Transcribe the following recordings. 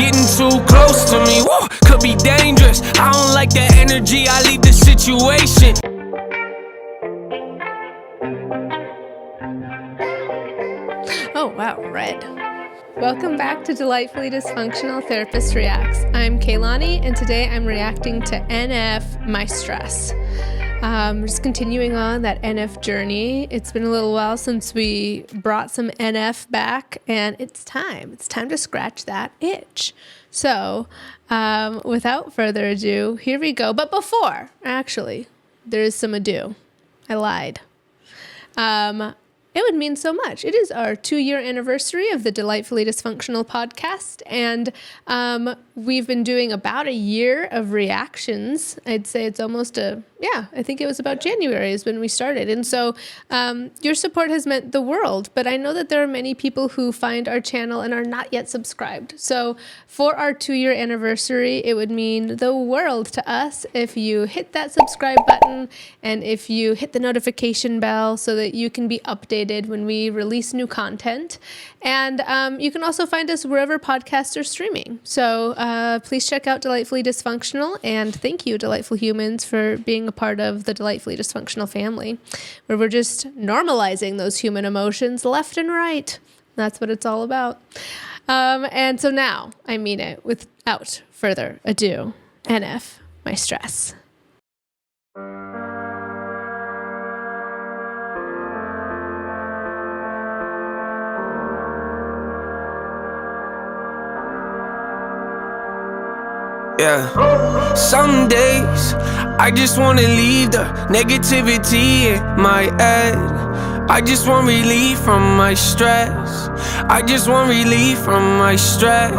Getting too close to me, woo, could be dangerous. I don't like that energy, I leave the situation. Oh wow, red. Welcome back to Delightfully Dysfunctional Therapist Reacts. I'm Keilani, and today I'm reacting to NF, My Stress. Just continuing on that NF journey. It's been a little while since we brought some NF back, and it's time. It's time to scratch that itch. So, without further ado, here we go. But before, actually, there is some ado. I lied. It would mean so much. It is our 2-year anniversary of the Delightfully Dysfunctional podcast, and we've been doing about a year of reactions. I'd say it's almost I think it was about January is when we started. And so your support has meant the world, but I know that there are many people who find our channel and are not yet subscribed. So for our 2-year anniversary, it would mean the world to us if you hit that subscribe button and if you hit the notification bell so that you can be updated when we release new content. And you can also find us wherever podcasts are streaming. So please check out Delightfully Dysfunctional, and thank you, Delightful Humans, for being a part of the Delightfully Dysfunctional family, where we're just normalizing those human emotions left and right. That's what it's all about. And so now, I mean it, without further ado, NF, My Stress. Yeah, some days I just wanna leave the negativity in my head. I just want relief from my stress. I just want relief from my stress.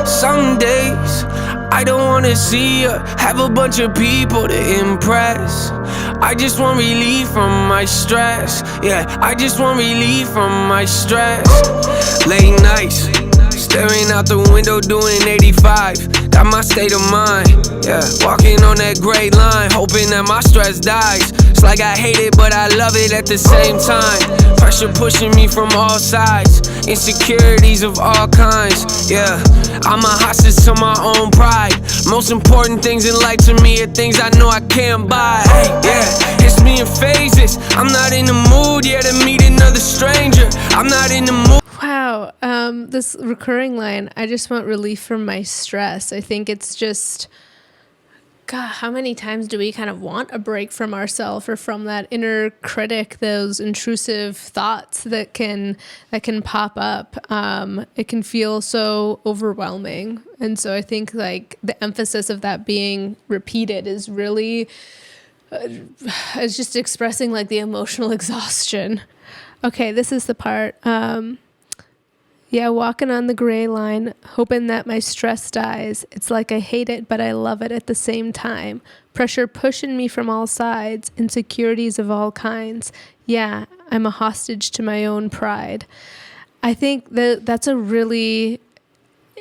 Some days I don't wanna see or have a bunch of people to impress. I just want relief from my stress. Yeah, I just want relief from my stress. Late nights, staring out the window doing 85. Got my state of mind, yeah. Walking on that gray line, hoping that my stress dies. It's like I hate it, but I love it at the same time. Pressure pushing me from all sides, insecurities of all kinds, yeah. I'm a hostage to my own pride. Most important things in life to me are things I know I can't buy, yeah. It's me in phases, I'm not in the mood, yeah, to meet another stranger. I'm not in the mood. Wow, this recurring line, I just want relief from my stress. I think it's just, God, how many times do we kind of want a break from ourselves or from that inner critic, those intrusive thoughts that can pop up? It can feel so overwhelming. And so I think like the emphasis of that being repeated is really, it's just expressing like the emotional exhaustion. Okay, this is the part. Yeah, walking on the gray line, hoping that my stress dies. It's like I hate it, but I love it at the same time. Pressure pushing me from all sides, insecurities of all kinds. Yeah, I'm a hostage to my own pride. I think that's an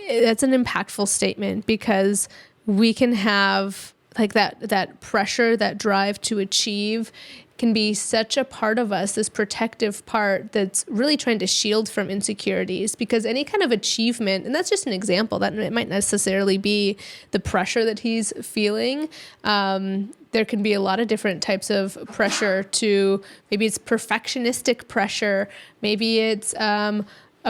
impactful statement, because we can have like that pressure, that drive to achieve can be such a part of us, this protective part that's really trying to shield from insecurities, because any kind of achievement, and that's just an example, that it might necessarily be the pressure that he's feeling. There can be a lot of different types of pressure maybe it's perfectionistic pressure, maybe it's a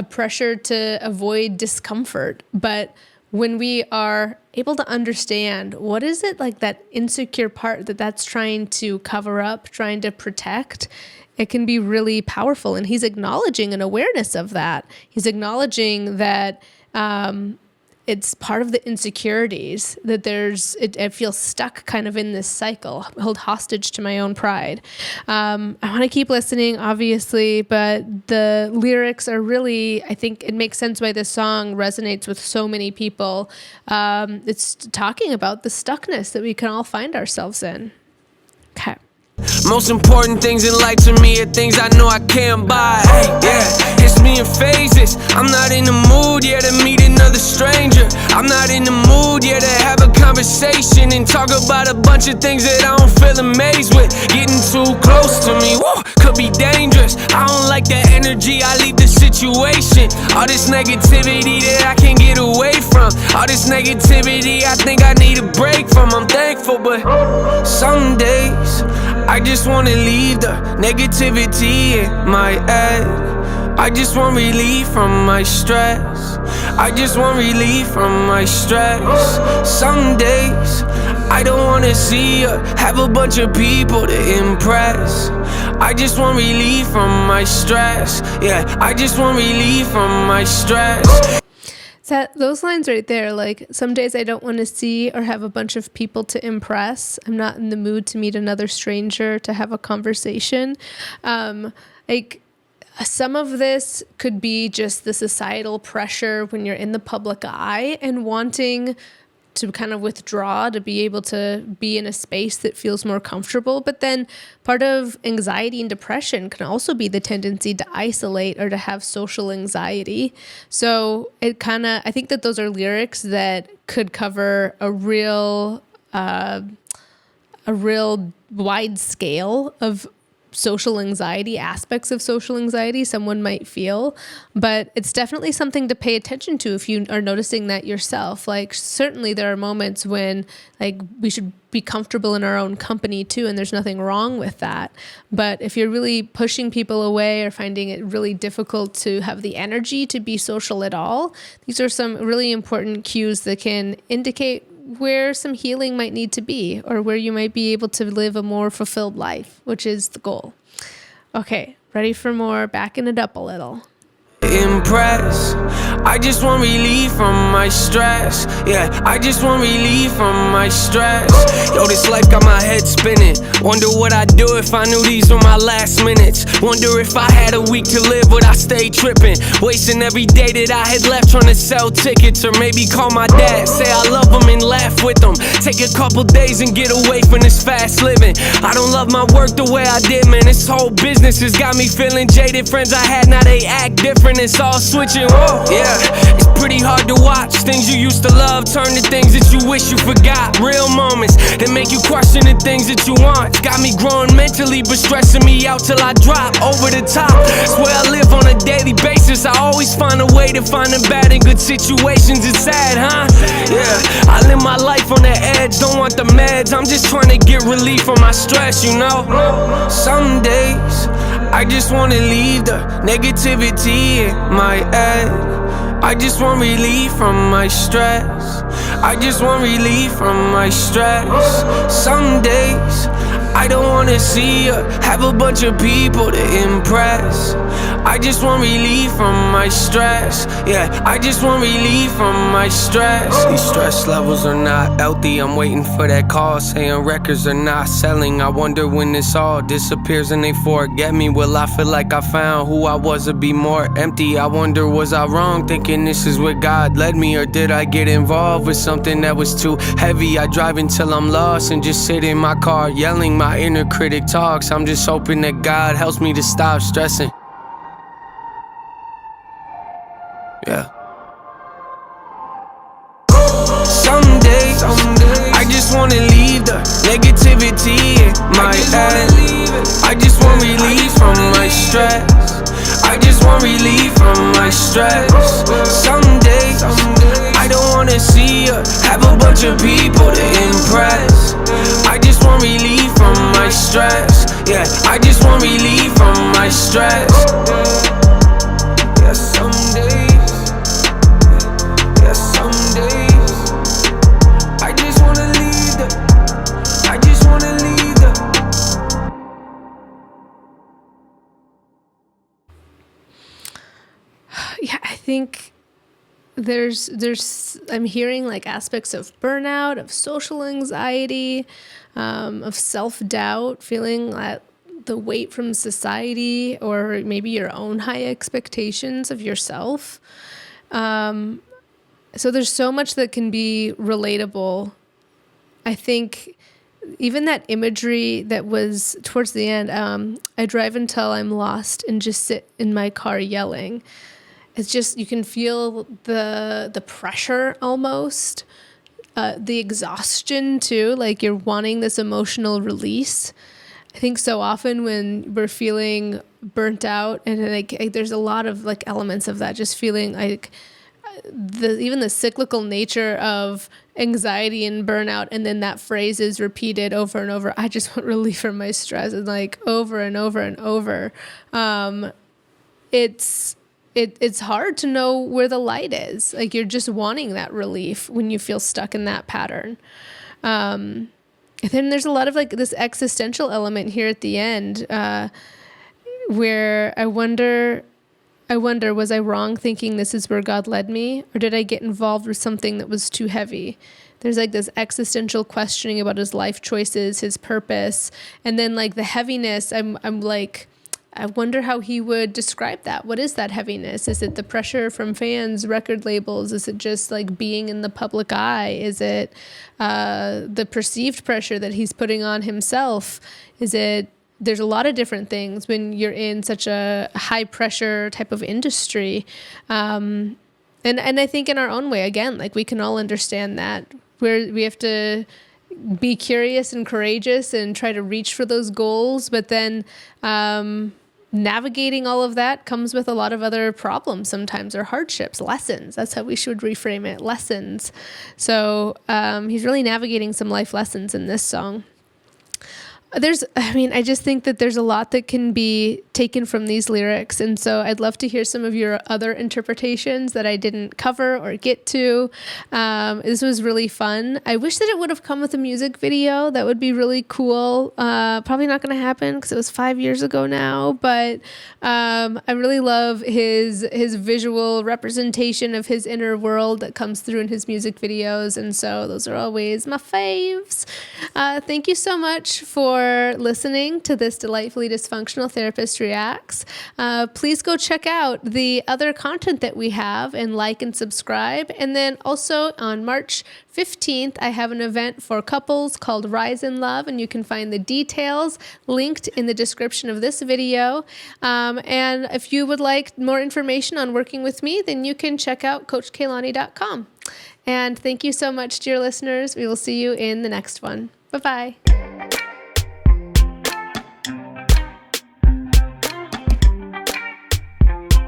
pressure to avoid discomfort. But when we are able to understand what is it like that insecure part that's trying to cover up, trying to protect, it can be really powerful. And he's acknowledging an awareness of that. He's acknowledging that it's part of the insecurities, that it feels stuck kind of in this cycle, held hostage to my own pride. I want to keep listening, obviously, but the lyrics are really, I think it makes sense why this song resonates with so many people. It's talking about the stuckness that we can all find ourselves in. Okay. Most important things in life to me are things I know I can't buy, yeah. It's me in phases, I'm not in the mood, yeah, to meet another stranger. I'm not in the mood, yeah, to have a conversation and talk about a bunch of things that I don't feel amazed with. Getting too close to me, woo, could be dangerous. I don't like that energy, I leave the situation. All this negativity that I can't get away from, negativity I think I need a break from. I'm thankful, but some days I just wanna leave the negativity in my head. I just want relief from my stress. I just want relief from my stress. Some days I don't wanna see or have a bunch of people to impress. I just want relief from my stress. Yeah, I just want relief from my stress. Those lines right there, like, some days I don't want to see or have a bunch of people to impress. I'm not in the mood to meet another stranger, to have a conversation. Like, some of this could be just the societal pressure when you're in the public eye and wanting to kind of withdraw, to be able to be in a space that feels more comfortable. But then part of anxiety and depression can also be the tendency to isolate or to have social anxiety. So I think that those are lyrics that could cover a real wide scale of social anxiety, aspects of social anxiety someone might feel, but it's definitely something to pay attention to if you are noticing that yourself. Like, certainly there are moments when, like, we should be comfortable in our own company too, and there's nothing wrong with that. But if you're really pushing people away or finding it really difficult to have the energy to be social at all, these are some really important cues that can indicate where some healing might need to be, or where you might be able to live a more fulfilled life, which is the goal. Okay, ready for more? Backing it up a little. Impress. I just want relief from my stress. Yeah, I just want relief from my stress. Yo, this life got my head spinning. Wonder what I'd do if I knew these were my last minutes. Wonder if I had a week to live, would I stay tripping? Wasting every day that I had left trying to sell tickets. Or maybe call my dad, say I love him and laugh with him. Take a couple days and get away from this fast living. I don't love my work the way I did, man. This whole business has got me feeling jaded. Friends I had, now they act different. It's all switching, whoa, yeah. It's pretty hard to watch things you used to love turn to things that you wish you forgot. Real moments that make you question the things that you want. Got me growing mentally, but stressing me out till I drop over the top. Swear I live on a daily basis. I always find a way to find the bad in good situations. It's sad, huh? Yeah, I live my life on the edge. Don't want the meds. I'm just trying to get relief from my stress, you know? Some days I just wanna leave the negativity in my head. I just want relief from my stress. I just want relief from my stress. Some days I don't wanna see or have a bunch of people to impress. I just want relief from my stress. Yeah, I just want relief from my stress. These stress levels are not healthy. I'm waiting for that call saying records are not selling. I wonder when this all disappears and they forget me. Will I feel like I found who I was or be more empty? I wonder, was I wrong thinking this is where God led me? Or did I get involved with something that was too heavy? I drive until I'm lost and just sit in my car yelling. My inner critic talks. I'm just hoping that God helps me to stop stressing. Yeah. Some days I just wanna leave the negativity in my head. I just want relief from my stress. I just want relief from my stress. Some days I don't wanna see or have a bunch of people to impress. I just want relief from my stress. Yeah, I just want relief from my stress. Yeah, some days. Yeah, some days I just wanna leave the. I just wanna leave the. Yeah, I think there's I'm hearing like aspects of burnout, of social anxiety, of self-doubt, feeling that the weight from society or maybe your own high expectations of yourself. So there's so much that can be relatable. I think even that imagery that was towards the end, I drive until I'm lost and just sit in my car yelling. It's just, you can feel the pressure almost, the exhaustion too, like you're wanting this emotional release. I think so often when we're feeling burnt out and like there's a lot of like elements of that, just feeling like even the cyclical nature of anxiety and burnout, and then that phrase is repeated over and over. I just want relief from my stress, and like over and over and over. It's hard to know where the light is. Like, you're just wanting that relief when you feel stuck in that pattern. And then there's a lot of like this existential element here at the end, where I wonder, was I wrong thinking this is where God led me? Or did I get involved with something that was too heavy? There's like this existential questioning about his life choices, his purpose. And then like the heaviness, I'm like, I wonder how he would describe that. What is that heaviness? Is it the pressure from fans, record labels? Is it just like being in the public eye? Is it the perceived pressure that he's putting on himself? There's a lot of different things when you're in such a high pressure type of industry. And I think in our own way, again, like we can all understand that we have to be curious and courageous and try to reach for those goals. But then, navigating all of that comes with a lot of other problems sometimes, or hardships, lessons. That's how we should reframe it, lessons. So he's really navigating some life lessons in this song. I just think that there's a lot that can be taken from these lyrics. And so I'd love to hear some of your other interpretations that I didn't cover or get to. This was really fun. I wish that it would have come with a music video. That would be really cool. Probably not going to happen because it was 5 years ago now, but I really love his visual representation of his inner world that comes through in his music videos. And so those are always my faves. Thank you so much for listening to this Delightfully Dysfunctional Therapist Reacts. Please go check out the other content that we have and like and subscribe. And then also on March 15th, I have an event for couples called Rise in Love, and you can find the details linked in the description of this video. And if you would like more information on working with me, then you can check out CoachKeilani.com. And thank you so much, dear listeners. We will see you in the next one. Bye-bye.